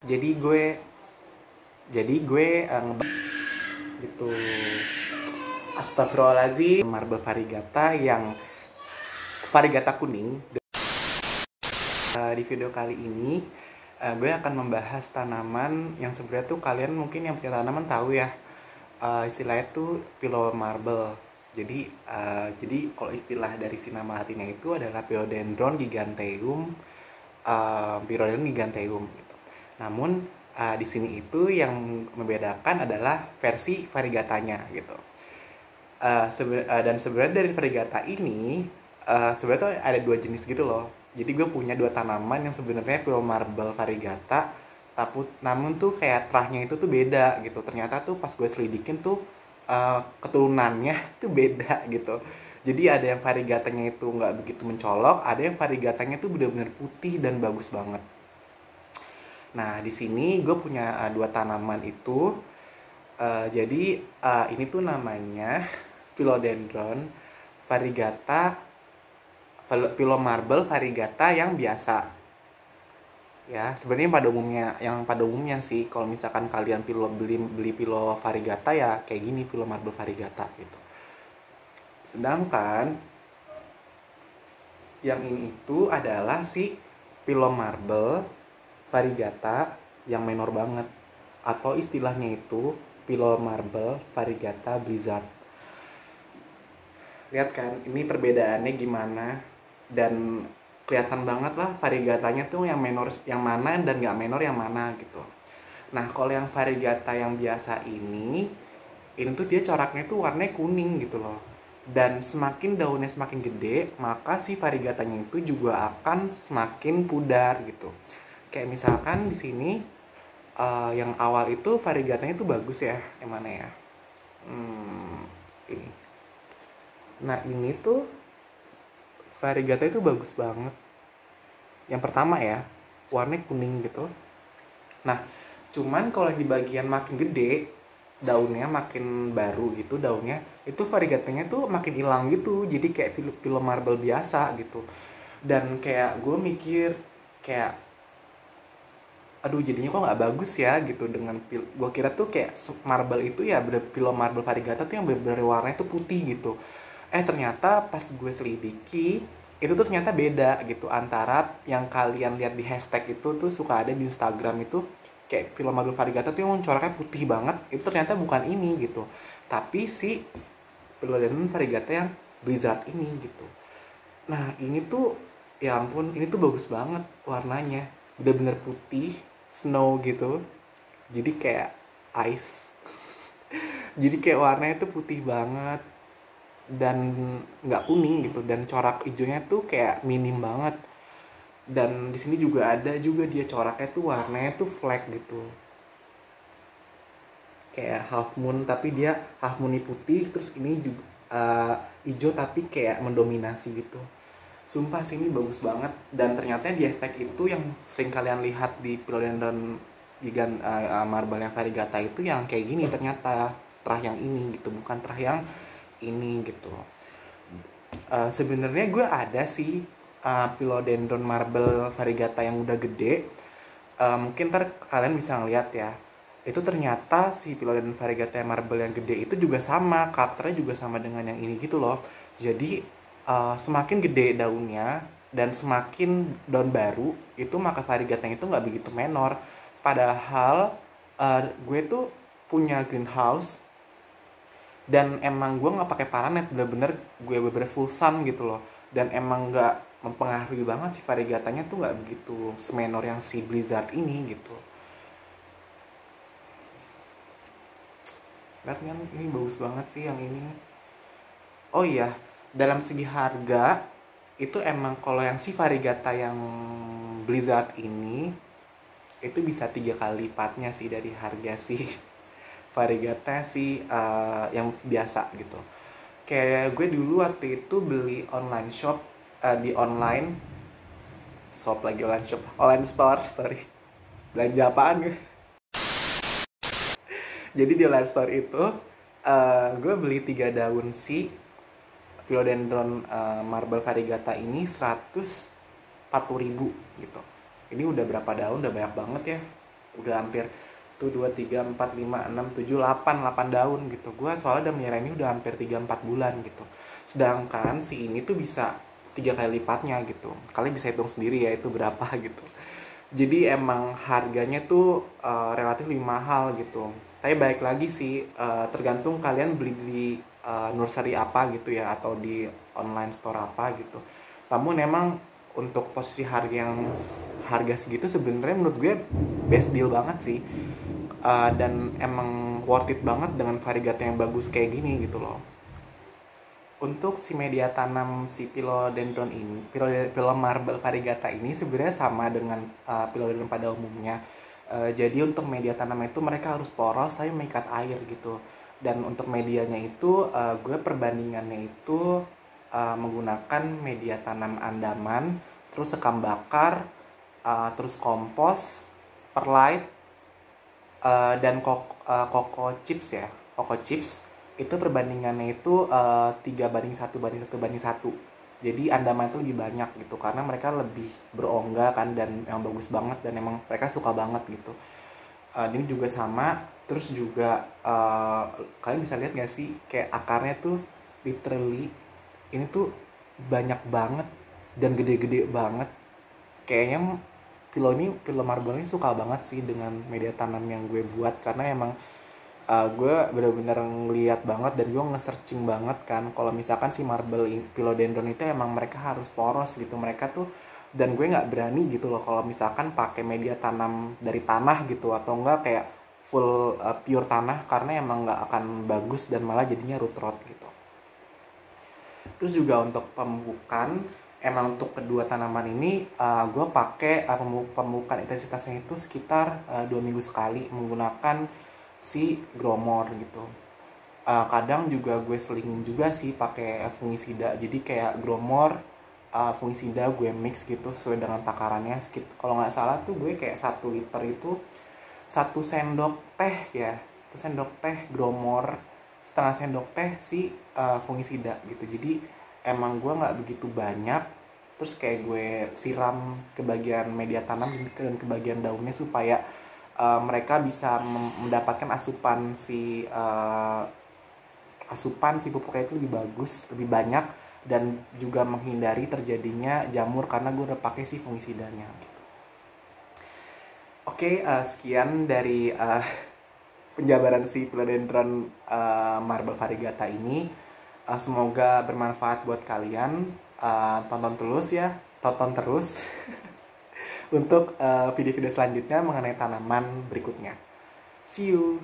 jadi gue jadi gue gitu. Astagfirullahaladzim, marble variegata yang variegata kuning. Di video kali ini gue akan membahas tanaman yang sebenarnya tuh kalian mungkin yang punya tanaman tahu ya. Istilahnya tuh pillow marble. Jadi kalau istilah dari si nama artinya itu adalah Philodendron giganteum, Philodendron giganteum gitu. Namun di sini itu yang membedakan adalah versi variegatanya gitu. Dan sebenarnya dari variegata ini sebenarnya tuh ada dua jenis gitu loh. Jadi gue punya dua tanaman yang sebenarnya pillow marble variegata, tapi namun tuh kayak terahnya itu tuh beda gitu. Ternyata tuh pas gue selidikin tuh keturunannya tuh beda gitu. Jadi ada yang variegatanya itu nggak begitu mencolok, ada yang variegatanya tuh benar-benar putih dan bagus banget. Nah di sini gue punya dua tanaman itu. Ini tuh namanya Philodendron variegata, pillow marble variegata yang biasa. Ya, sebenarnya pada umumnya sih kalau misalkan kalian beli pillow variegata ya kayak gini pillow marble variegata gitu. Sedangkan yang ini itu adalah si pillow marble variegata yang minor banget, atau istilahnya itu pillow marble variegata blizzard. Lihat kan, ini perbedaannya gimana, dan kelihatan banget lah variegatanya tuh yang minor yang mana dan nggak minor yang mana gitu. Nah kalau yang variegata yang biasa ini tuh dia coraknya tuh warnanya kuning gitu loh. Dan semakin daunnya semakin gede, maka si variegatanya itu juga akan semakin pudar gitu. Kayak misalkan di sini yang awal itu variegatanya tuh bagus ya, yang mana ya? Ini. Nah ini tuh variegata itu bagus banget. Yang pertama ya, warnanya kuning gitu. Nah, cuman kalau di bagian makin gede, daunnya makin baru gitu daunnya, itu variegatanya tuh makin hilang gitu. Jadi kayak pillow marble biasa gitu. Dan kayak gue mikir kayak aduh jadinya kok nggak bagus ya gitu dengan gue kira tuh kayak marble itu ya pillow marble variegata tuh yang bener-bener warnanya tuh putih gitu. Ternyata pas gue selidiki itu tuh ternyata beda gitu antara yang kalian lihat di hashtag itu tuh suka ada di Instagram itu kayak pillow marble variegata tuh yang coraknya putih banget, itu ternyata bukan ini gitu, tapi si philodendron variegata yang blizzard ini gitu. Nah ini tuh ya ampun, ini tuh bagus banget warnanya, bener-bener putih snow gitu, jadi kayak ice. Jadi kayak warnanya tuh putih banget dan nggak kuning gitu, dan corak hijaunya tuh kayak minim banget. Dan di sini juga ada juga dia coraknya tuh warnanya tuh flag gitu, kayak half moon tapi dia half moon putih, terus ini juga hijau tapi kayak mendominasi gitu. Sumpah sih ini bagus banget, dan ternyata di hashtag itu yang sering kalian lihat di Philodendron gigant marble yang variegata itu yang kayak gini ternyata terah yang ini gitu, bukan terah yang ini gitu. Sebenarnya gue ada sih Philodendron marble variegata yang udah gede. Mungkin ntar kalian bisa ngeliat ya, itu ternyata si Philodendron variegata marble yang gede itu juga sama, karakternya juga sama dengan yang ini gitu loh. Jadi semakin gede daunnya dan semakin daun baru itu, maka variegatanya itu nggak begitu menor. Padahal gue tuh punya greenhouse dan emang gue nggak pakai paranet, bener-bener gue bener-bener full sun gitu loh, dan emang nggak mempengaruhi banget si variegatanya tuh nggak begitu semenor yang si blizzard ini gitu. Lihat kan, ini bagus banget sih yang ini. Oh iya, dalam segi harga itu emang kalau yang si variegata yang blizzard ini itu bisa 3 kali lipatnya sih dari harga si variegata sih yang biasa gitu. Kayak gue dulu waktu itu beli online shop, di online shop, lagi online shop, online store, sorry, belanja apaan gue. Jadi di online store itu gue beli 3 daun si Philodendron marble variegata ini 140.000 gitu. Ini udah berapa daun, udah banyak banget ya. udah hampir tuh 2, 3, 4, 5, 6, 7, 8 daun gitu. Gue soalnya udah melihara ini udah hampir 3-4 bulan gitu. Sedangkan si ini tuh bisa 3 kali lipatnya gitu. Kalian bisa hitung sendiri ya itu berapa gitu. Jadi emang harganya tuh relatif lebih mahal gitu. Tapi baik lagi sih, tergantung kalian beli di nursery apa gitu ya, atau di online store apa gitu. Namun emang untuk posisi harga segitu sebenarnya menurut gue best deal banget sih. Dan emang worth it banget dengan variegatnya yang bagus kayak gini gitu loh. Untuk si media tanam si philodendron ini, Philomarbel variegata ini sebenarnya sama dengan philodendron pada umumnya. Jadi untuk media tanam itu mereka harus poros tapi mengikat air gitu. Dan untuk medianya itu gue perbandingannya itu menggunakan media tanam andaman, terus sekam bakar, terus kompos, perlite, dan koko chips ya, koko chips itu perbandingannya itu 3:1:1:1. Jadi andaman itu lebih banyak gitu karena mereka lebih berongga kan, dan yang bagus banget dan emang mereka suka banget gitu. Ini juga sama, terus juga kalian bisa lihat gak sih kayak akarnya tuh literally ini tuh banyak banget dan gede-gede banget. Kayaknya Philomarbel ini suka banget sih dengan media tanam yang gue buat, karena emang gue bener-bener ngeliat banget dan gue nge-searching banget kan kalau misalkan si philodendron itu emang mereka harus poros gitu mereka tuh. Dan gue nggak berani gitu loh kalau misalkan pakai media tanam dari tanah gitu, atau enggak kayak full pure tanah, karena emang nggak akan bagus dan malah jadinya root rot gitu. Terus juga untuk pemupukan, emang untuk kedua tanaman ini gue pakai pemupukan intensitasnya itu sekitar 2 minggu sekali menggunakan si Gromor gitu. Kadang juga gue selingin juga sih pakai fungisida. Jadi kayak Gromor, fungisida gue mix gitu sesuai dengan takarannya. Kalau nggak salah tuh gue kayak 1 liter itu 1 sendok teh ya, 1 sendok teh Gromor, setengah sendok teh si fungisida gitu. Jadi emang gue nggak begitu banyak, terus kayak gue siram ke bagian media tanam dan ke bagian daunnya supaya mereka bisa mendapatkan asupan si pupuknya itu lebih bagus, lebih banyak, dan juga menghindari terjadinya jamur karena gue udah pakai si fungisidanya gitu. Oke, sekian dari penjabaran si philodendron marble variegata ini. Semoga bermanfaat buat kalian. Tonton terus untuk video-video selanjutnya mengenai tanaman berikutnya. See you.